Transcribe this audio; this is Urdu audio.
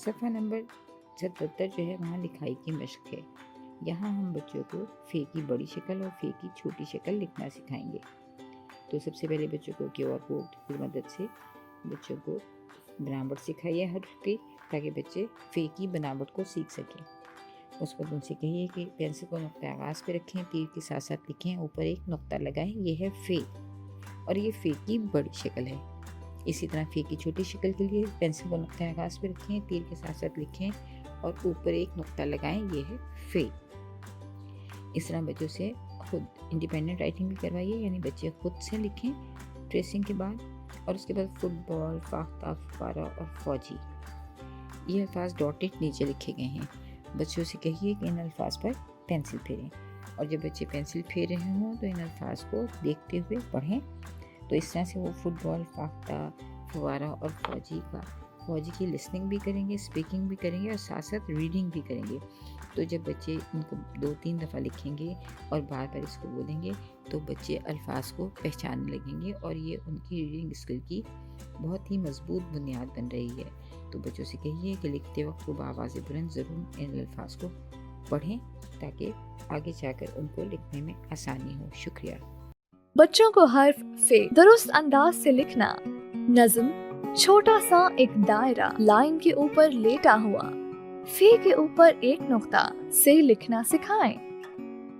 صفحہ نمبر 77 جو ہے وہاں لکھائی کی مشق ہے۔ یہاں ہم بچوں کو فے کی بڑی شکل اور فے کی چھوٹی شکل لکھنا سکھائیں گے۔ تو سب سے پہلے بچوں کو QR کوڈ کی مدد سے بچوں کو بناوٹ سکھائیے حرف کی، تاکہ بچے فے کی بناوٹ کو سیکھ سکیں۔ اس کو ان سے کہیے کہ پینسل کو نقطہ آغاز پہ رکھیں، تیر کے ساتھ ساتھ لکھیں، اوپر ایک نقطہ لگائیں، یہ ہے فے، اور یہ فے کی بڑی شکل ہے۔ اسی طرح فے کی چھوٹی شکل کے لیے پینسل کو نقطہ آغاز پہ رکھیں، تیر کے ساتھ ساتھ لکھیں اور اوپر ایک نقطہ لگائیں، یہ ہے فے۔ اس طرح بچوں سے خود انڈیپینڈنٹ رائٹنگ بھی کروائیے، یعنی بچے خود سے لکھیں ٹریسنگ کے بعد، اور اس کے بعد فٹ بال، فاختہ، فوارہ اور فوجی، یہ الفاظ ڈاٹڈ نیچے لکھے گئے ہیں۔ بچوں سے کہیے کہ ان الفاظ پر پینسل پھیریں، اور جب بچے پینسل پھیر رہے ہوں تو ان الفاظ کو دیکھتے ہوئے پڑھیں۔ تو اس طرح سے وہ فٹ بال، فاختہ، فوارہ اور فوجی کی لسننگ بھی کریں گے، اسپیکنگ بھی کریں گے اور ساتھ ساتھ ریڈنگ بھی کریں گے۔ تو جب بچے ان کو 2-3 دفعہ لکھیں گے اور بار بار اس کو بولیں گے تو بچے الفاظ کو پہچاننے لگیں گے، اور یہ ان کی ریڈنگ اسکل کی بہت ہی مضبوط بنیاد بن رہی ہے۔ تو بچوں سے کہیے کہ لکھتے وقت وہ بآواز بلند ضرور ان الفاظ کو پڑھیں، تاکہ آگے جا کر ان کو لکھنے میں آسانی ہو۔ شکریہ۔ بچوں کو حرف فے درست انداز سے لکھنا، نظم، چھوٹا سا ایک دائرہ لائن کے اوپر لیٹا ہوا، فے کے اوپر ایک نقطہ سے لکھنا سکھائیں۔